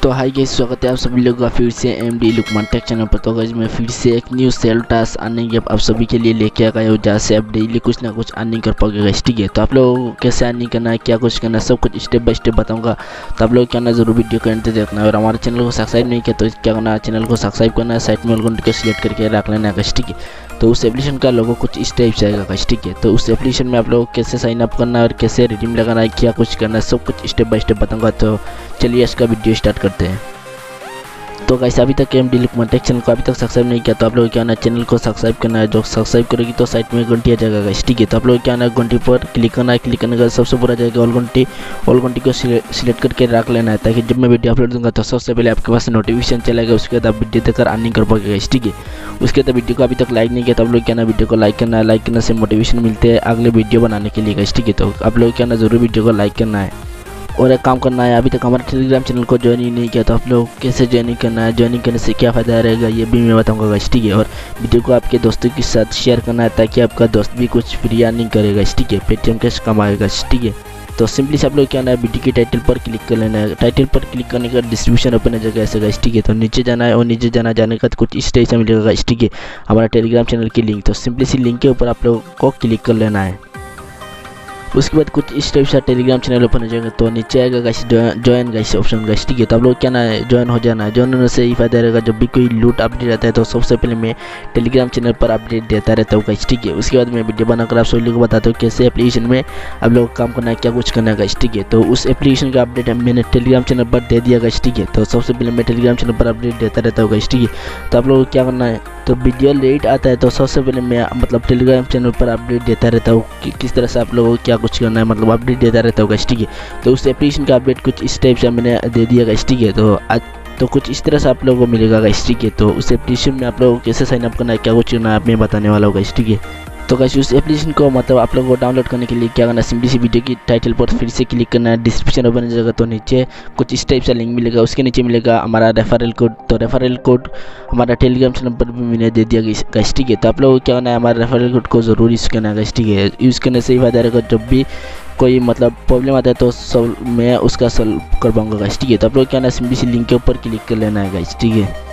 तो hi guys, स्वागत है आप सभी लोगों का फिर से एमडी लुकमान टेक चैनल पर। तो गाइस मैं फिर से एक new sale task earning app आप सभी के लिए लेके आ गया हूँ, जहाँ से आप डेली कुछ ना कुछ अर्निंग कर पाओगे गाइस। ठीक है, तो आप लोगों को कैसे अर्निंग करना है, क्या कुछ करना है, सब कुछ स्टेप बाय स्टेप बताऊंगा। तो आप लोग क्या ना जरूर वीडियो को अंत तक देखना है। और हमारे चैनल को सब्सक्राइब नहीं किया तो क्या करना है, चैनल को सब्सक्राइब करना है, साइड में ऑल घंटे को सिलेक्ट करके रख लेना है गाइस। ठीक है, तो उस एप्लीकेशन का लोगो कुछ इस टाइप से आएगा गाइस। ठीक है, तो उस एप्लीकेशन में आप लोगों को कैसे साइन अप करना है और कैसे रिडीम लगाना है, क्या कुछ करना है, सब कुछ स्टेप बाय स्टेप बताऊंगा। तो चलिए इसका वीडियो स्टार्ट करते हैं। तो गाइस अभी तक एमडी लुकमान टेक चैनल को अभी तक सब्सक्राइब नहीं किया तो आप लोग क्या ना चैनल को सब्सक्राइब करना है। जो सब्सक्राइब करेगी तो साइड में घंटी आ जाएगा गाइस। ठीक है, तो आप लोग क्या ना घंटी पर क्लिक करना है। क्लिक करने का सबसे ऊपर आ जाएगा ऑल घंटी को सिलेक्ट करके रख लेना है, ताकि जब मैं वीडियो अपलोड दूंगा तो सबसे पहले आपके पास नोटिफिकेशन चलेगा। उसके बाद आप वीडियो देखकर अर्निंग कर पाओगे गाइस। ठीक है, उसके बाद वीडियो को अभी तक लाइक नहीं किया तो आप लोग क्या ना वीडियो को लाइक करना है। लाइक करने से मोटिवेशन मिलते हैं अगले वीडियो बनाने के लिए गाइस। ठीक है, तो आप लोग क्या ना जरूर वीडियो को लाइक करना है और एक काम करना है, अभी तक हमारे टेलीग्राम चैनल को ज्वाइन ही नहीं किया तो आप लोग कैसे ज्वाइनिंग करना है, ज्वाइनिंग करने से क्या फ़ायदा रहेगा ये भी मैं बताऊंगा गाइस। ठीक है, और वीडियो को आपके दोस्तों के साथ शेयर करना है ताकि आपका दोस्त भी कुछ फ्री अर्निंग करेगा। ठीक है, पेटीएम कैश कमाएगा। ठीक है, तो सिंपली से आप लोग क्या ना वीडियो के टाइटल पर क्लिक कर लेना है। टाइटल पर क्लिक करने के बाद डिस्क्रिप्शन ओपन हो जाएगा ऐसे गाइस। ठीक है, तो नीचे जाना है और नीचे जाने के बाद कुछ इस टाइप से मिलेगा गाइस। ठीक है, हमारा टेलीग्राम चैनल की लिंक, तो सिंपली सी लिंक के ऊपर आप लोगों को क्लिक कर लेना है। उसके बाद कुछ इस टाइप से टेलीग्राम चैनल ओपन हो जाएगा। तो नीचे आएगा guys join guys option guys. ठीक है, तो आप लोग क्या ना ज्वाइन हो जाना है। ज्वाइन होने से ही फायदा रहेगा, जब भी कोई लूट अपडेट आता है तो सबसे पहले मैं टेलीग्राम चैनल पर अपडेट देता रहता हूँ गाइस। ठीक है, उसके बाद मैं वीडियो बनाकर आप सभी लोगों को बताता हूँ कैसे एप्लीकेशन में आप लोग काम करना है, क्या कुछ करना है गाइस। ठीक है, तो उस एप्लीकेशन का अपडेट मैंने टेलीग्राम चैनल पर दे दिया गाइस। ठीक है, तो सबसे पहले मैं टेलीग्राम चैनल पर अपडेट देता रहता हूँ गाइस। ठीक है, तो आप लोगों को क्या करना है, तो वीडियो लेट आता है तो सबसे पहले मैं मतलब टेलीग्राम चैनल पर अपडेट देता रहता हूँ कि किस तरह से आप लोगों को क्या कुछ करना है, मतलब अपडेट देता रहता हूँ गाइस। ठीक है, तो उस एप्लीकेशन का अपडेट कुछ इस टाइप से मैंने दे दिया गाइस। ठीक है, तो आज तो कुछ इस तरह से आप लोगों को मिलेगा गाइस। ठीक है, तो उस एप्लीकेशन में आप लोगों को कैसे साइन अप करना है, क्या कुछ करना है, मैं बताने वाला हूँ गाइस। ठीक है, तो गाइस उस एप्लीकेशन को मतलब आप लोगों को डाउनलोड करने के लिए क्या करना है, सिंपली सी वीडियो की टाइटल पर फिर से क्लिक करना है। डिस्क्रिप्शन ओपन हो जाएगा तो नीचे कुछ इस टाइप से लिंक मिलेगा, उसके नीचे मिलेगा हमारा रेफरल कोड। तो रेफरल कोड हमारा टेलीग्राम चैनल पर भी मैंने दे दिया गाइस। ठीक है, तो आप लोगों को क्या करना है, हमारे रेफरल कोड को जरूर यूज़ करना है गाइस। ठीक है, यूज़ करने से ही फायदा रहेगा, जब भी कोई मतलब प्रॉब्लम आता है तो मैं उसका सॉल्व कर पाऊंगा गाइस। ठीक है, तो आप लोग क्या ना सिंपली सी लिंक के ऊपर क्लिक कर लेना है गाइस। ठीक है,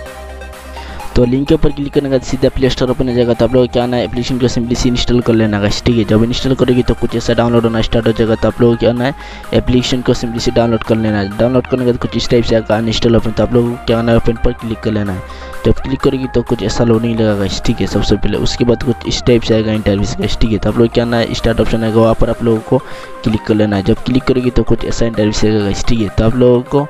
तो लिंक के ऊपर क्लिक करने के बाद सीधा प्ले स्टोर ओपन हो जाएगा। तो आप लोग क्या ना एप्लीकेशन को सिंपली सी इंस्टॉल कर लेना गाइस। ठीक है, जब इंस्टॉल करेगी तो कुछ ऐसा डाउनलोड होना स्टार्ट हो जाएगा। तो आप लोग क्या ना है एप्लीकेशन को सिंपली से डाउनलोड कर लेना है। डाउनलोड करने के बाद कुछ इस टाइप से आएगा अनइंस्टॉल ओपन, तो आप लोग क्या ना ओपन पर क्लिक कर लेना है। जब क्लिक करेगी तो कुछ ऐसा लोडिंग लगेगा गाइस। ठीक है, सबसे पहले उसके बाद कुछ इस टाइप से आएगा इंटरव्यूज गाइस। ठीक है, तो आप लोग क्या ना स्टार्ट ऑप्शन आएगा, वहाँ पर आप लोगों को क्लिक कर लेना है। जब क्लिक करेगी तो कुछ ऐसा इंटरव्यूज आएगा गाइस। ठीक है, तो आप लोगों को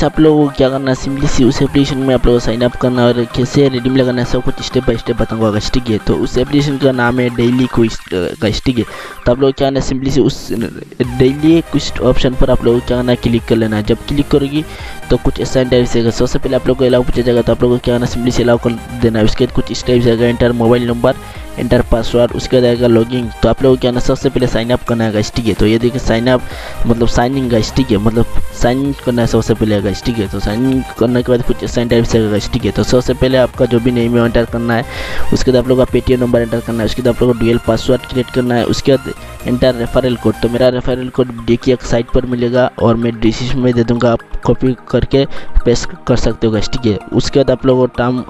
आप लोगों को क्या करना है, सिंपली सी उस एप्लीकेशन में आप लोगों को साइन अप करना और कैसे रिडीम लगाना है, सब कुछ स्टेप बाय स्टेप बताऊंगा गाइस। ठीक है, तो उस एप्लीकेशन का नाम है डेली क्विज गाइस। ठीक है, तो आप लोग क्या करना है, सिंपली से उस डेली क्विज ऑप्शन पर आप लोग क्या करना है, क्लिक कर लेना है। जब क्लिक करोगी तो कुछ ऐसा इंटरव्यूज आएगा। सबसे पहले आप लोग को अलाउ पूछा जाएगा, तो आप लोगों को क्या करना है, सिंपली से अलाउ कर देना है। उसके बाद कुछ इस टाइप से आएगा enter mobile number, enter password, उसके बाद आएगा लॉगिन। तो आप लोगों को क्या ना सबसे पहले साइन अप करना है गाइस। ठीक है, तो ये देखिए साइन अप मतलब साइन इन गाइस। ठीक है, मतलब साइन इन करना है सबसे पहले गाइस। ठीक है, तो साइन इन करने के बाद कुछ साइन टाइप से गाइस। ठीक है, तो सबसे पहले आपका जो भी नेम है एंटर करना है। उसके बाद आप लोगों का पेटीएम नंबर एंटर करना है। उसके बाद आप लोगों को डुअल पासवर्ड क्रिएट करना है। उसके बाद एंटर रेफरल कोड, तो मेरा रेफरल कोड देखिए एक साइट पर मिलेगा और मैं डिस्क्रिप्शन में दे दूंगा, आप कॉपी करके पेस्ट कर सकते हो गाइस। ठीक है, उसके बाद आप लोगों को टर्म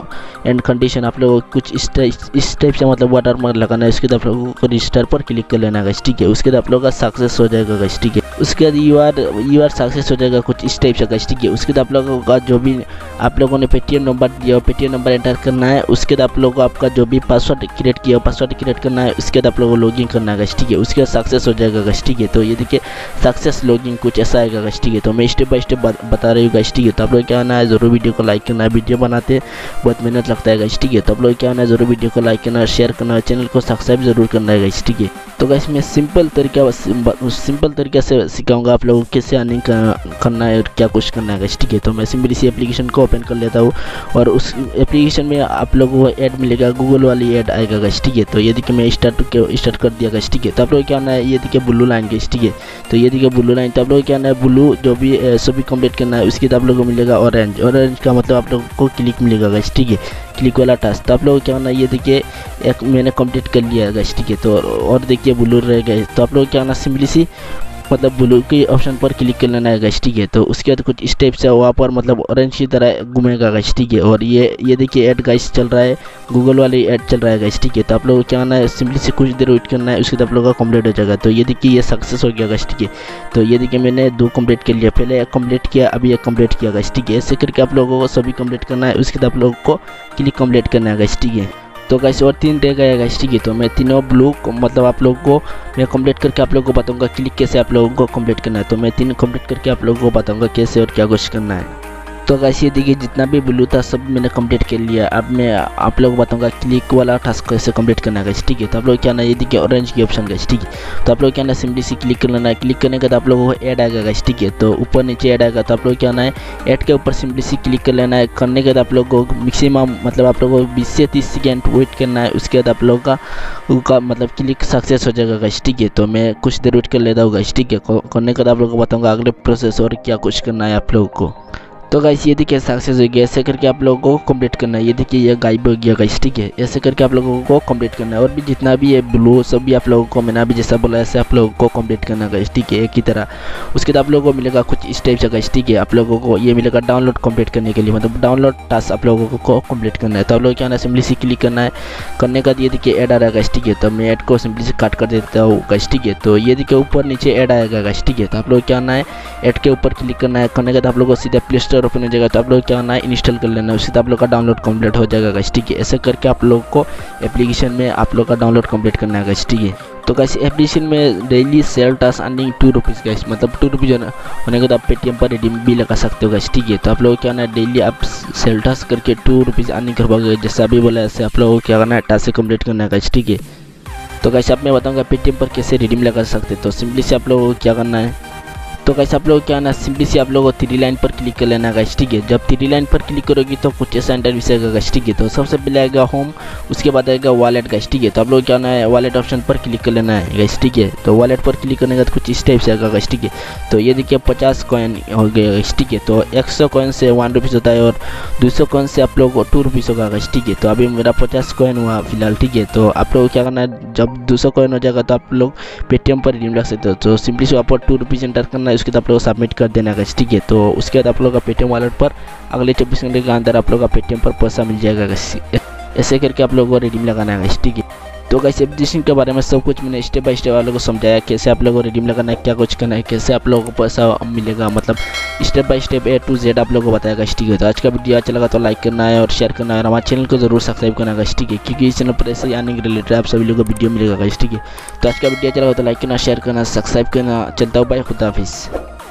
एंड कंडीशन आप लोगों को कुछ इस टाइप से मतलब वाटर मार्क लगाना है। उसके बाद आप लोगों को रजिस्टर पर क्लिक कर लेना गाइस। ठीक है, उसके बाद आप लोगों का सक्सेस हो जाएगा गाइस। ठीक है, उसके बाद यू आर सक्सेस हो जाएगा कुछ इस टाइप से गाइस। ठीक है, उसके बाद आप लोगों का जो भी आप लोगों ने पेटीएम नंबर दिया पेटीएम नंबर एंटर करना है। उसके बाद आप लोगों को आपका जो भी पासवर्ड क्रिएट किया पासवर्ड क्रिएट करना है। उसके बाद आप लोगों को लॉगिन करना है गाइस। ठीक है, उसके बाद सक्सेस हो जाएगा गाइस। ठीक है, तो ये देखिए सक्सेस लॉगिन कुछ ऐसा आएगा गाइस। ठीक है, तो मैं स्टेप बाय स्टेप बता रही हूँ गाइस। ठीक है, तो आप लोग क्या करना है, जरूर वीडियो को लाइक करना है। वीडियो बनाते बहुत मेहनत लगता है गाइस। ठीक है, तो आप लोग क्या करना है, जरूर वीडियो को लाइक करना है, शेयर करना है, चैनल को सब्सक्राइब जरूर करना है गाइस। ठीक है, तो गाइस मैं सिंपल तरीके से सिखाऊंगा आप लोगों को कैसे अर्निंग करना है और क्या कुछ करना है गाइस। ठीक है, तो मैं सिंपली इसी एप्लीकेशन को ओपन कर लेता हूँ और उस एप्लीकेशन में आप लोगों को ऐड मिलेगा, गूगल वाली ऐड आएगा गाइस। ठीक है, तो ये देखिए मैं स्टार्ट कर दिया गाइस। ठीक है, तो आप लोग क्या करना है, ये देखिए ब्लू लाइन गाइस। ठीक है, तो ये देखिए ब्लू लाइन, तो आप लोग क्या करना है, ब्लू जो भी सभी कंप्लीट करना है। उसके बाद आप लोगों को मिलेगा ऑरेंज का मतलब आप लोगों को क्लिक मिलेगा गाइस। ठीक है, क्लिक वाला टास्क, तो आप लोग क्या करना है, ये देखिए एक मैंने कंप्लीट कर लिया गाइस। ठीक है, तो और देखिए ब्लू रह गए। तो आप लोग क्या करना, सिंपली सी मतलब ब्लू के ऑप्शन पर क्लिक कर लेना है गाइस, ठीक है। तो उसके बाद कुछ स्टेप्स है वहाँ पर मतलब ऑरेंज की तरह घूमेगा गाइस, ठीक है। और ये देखिए ऐड गाइस चल रहा है, गूगल वाले ऐड चल रहा है गाइस, ठीक है। तो आप लोगों को क्या करना है, सिंपली से कुछ देर वेट करना है, उसके बाद आप लोगों का कंप्लीट हो जाएगा। तो ये देखिए ये सक्सेस हो गया गाइस, ठीक है। तो ये देखिए मैंने 2 कंप्लीट कर लिया, पहले एक कंप्लीट किया, अभी एक कंप्लीट किया गाइस, ठीक है। ऐसे करके आप लोगों को सभी कंप्लीट करना है, उसके बाद आप लोगों को क्लिक कंप्लीट करना है गाइस, ठीक है। तो गाइस और 3 रह गया गाइस, ठीक है। तो मैं तीनों ब्लू मतलब आप लोगों को मैं कंप्लीट करके आप लोगों को बताऊंगा क्लिक कैसे आप लोगों को कंप्लीट करना है। तो मैं 3 कंप्लीट करके आप लोगों को बताऊंगा कैसे और क्या कुछ करना है। तो गाइस ये देखिए जितना भी ब्लू था सब मैंने कंप्लीट कर लिया। अब मैं आप लोगों को बताऊंगा क्लिक वाला टास्क कैसे कंप्लीट करना है गाइस, ठीक है। तो आप लोग क्या ना ये देखिए ऑरेंज की ऑप्शन गाइस, ठीक है। तो आप लोग क्या ना सिंपली से क्लिक कर लेना है, क्लिक करने के बाद आप लोगों को ऐड आएगा गाइस, ठीक है। तो ऊपर नीचे ऐड आएगा, तो आप लोग क्या ना है ऐड के ऊपर सिंपली से क्लिक कर लेना है। करने के बाद आप लोग को मैक्सिमम मतलब आप लोगों को 20 से 30 सेकेंड वेट करना है, उसके बाद आप लोग का मतलब क्लिक सक्सेस हो जाएगा गाइस, ठीक है। तो मैं कुछ देर वेट कर लेता हूँ गाइस, ठीक है। करने के बाद आप लोगों को बताऊँगा अगले प्रोसेस और क्या कुछ करना है आप लोगों को। तो गाइस ये देखिए सक्सेस हो गया। ऐसे करके आप लोगों को कंप्लीट करना है। ये देखिए ये गायब हो गया गाइस, ठीक है। ऐसे करके आप लोगों को कंप्लीट करना है। और भी जितना भी है ब्लू सब भी आप लोगों को मैंने अभी जैसा बोला ऐसे आप लोगों को कंप्लीट करना है गाइस, ठीक है, एक ही तरह। उसके बाद आप लोगों को मिलेगा कुछ इस टाइप से गाइस, ठीक है। आप लोगों को ये मिलेगा डाउनलोड कंप्लीट करने के लिए, मतलब डाउनलोड टास्क आप लोगों को कंप्लीट करना है। तो आप लोग क्या ना सिंपली से क्लिक करना है, करने के बाद ये देखिए ऐड आ रहा है गाइस, ठीक है। तो मैं ऐड को सिंपली से काट कर देता हूँ गाइस, ठीक है। तो ये देखिए ऊपर नीचे ऐड आएगा गाइस, ठीक है। तो आप लोग क्या करना है ऐड के ऊपर क्लिक करना है, करने के बाद आप लोगों को सीधा प्ले स्टोर ओपन हो जाएगा। तो आप लोग क्या करना है इंस्टॉल कर लेना है, उससे आप लोग का डाउनलोड कंप्लीट हो जाएगा गाइस, ठीक है। ऐसे करके आप लोग को एप्लीकेशन में आप लोग का डाउनलोड कंप्लीट करना है गाइस, ठीक है। तो गाइस एप्लीकेशन में daily cell task earning 2 rupees guys, मतलब 2 रुपीज़ होने के बाद आप पेटीएम पर रिडीम भी लगा सकते हो गाइस, ठीक है। तो आप लोग क्या करना है डेली आप सेल टास्क करके 2 रुपीज़ अर्निंग कर पाओगे। जैसा अभी बोला ऐसे आप लोगों को क्या करना है टास्क कंप्लीट करना है गाइस, ठीक है। तो गाइस अब मैं बताऊँगा पेटीएम पर कैसे रिडीम लगा सकते। तो सिंपली से आप लोगों को क्या करना है, तो गाइस आप लोग क्या ना सिंपली से आप लोगों को 3 लाइन पर क्लिक कर लेना गाइस, ठीक है। जब 3 लाइन पर क्लिक करोगी तो कुछ ऐसा इंटरव्यू आएगा गाइस, ठीक है। तो सबसे पहले आएगा होम, उसके बाद आएगा वॉलेट गाइस, ठीक है। तो आप लोग क्या ना है वॉलेट ऑप्शन पर क्लिक कर लेना है गाइस, ठीक है। तो वॉलेट पर क्लिक करने के बाद कुछ इस टाइप से आएगा गाइस, ठीक है। तो ये देखिए 50 कॉइन हो गए गाइस, ठीक है। तो 100 कॉइन से 1 रुपीज़ होता है और 200 कॉइन से आप लोग को 2 रुपीज़ होगा गाइस, ठीक है। तो अभी मेरा 50 कॉइन हुआ फिलहाल, ठीक है। तो आप लोग क्या करना है जब 200 कॉइन हो जाएगा तो आप लोग पेटीएम पर रिडीम रख सकते हो। तो सिंपली से आपको 2 रुपीज़ एंटर करना है, उसके बाद आप लोग सबमिट कर देना गाइस, ठीक है। तो उसके बाद आप लोग का पेटीएम वॉलेट पर अगले 24 घंटे के अंदर आप लोग का पेटीएम पर पैसा मिल जाएगा गाइस। ऐसे करके आप लोगों को रिडीम लगाना है गाइस, ठीक है। तो गाइस एप्लीकेशन के बारे में सब कुछ मैंने स्टेप बाय स्टेप आप लोगों को समझाया, कैसे आप लोगों को रिडीम लगाना है, क्या कुछ करना है, कैसे आप लोगों को पैसा मिलेगा, मतलब step by step A to Z आप लोगों को बताया गाइस, ठीक है। तो आज का वीडियो अच्छा लगा तो लाइक करना है और शेयर करना है और हमारे चैनल को जरूर सब्सक्राइब करना गाइस, ठीक है। क्योंकि इस चैनल पर ऐसे आने के रिलेटेड आप सभी लोगों को वीडियो मिलेगा गाइस, ठीक है। तो आज का वीडियो अच्छा लगा तो लाइक करना, शेयर करना, सब्सक्राइब करना। चलता हूँ, बाय, खुदा हाफिज़।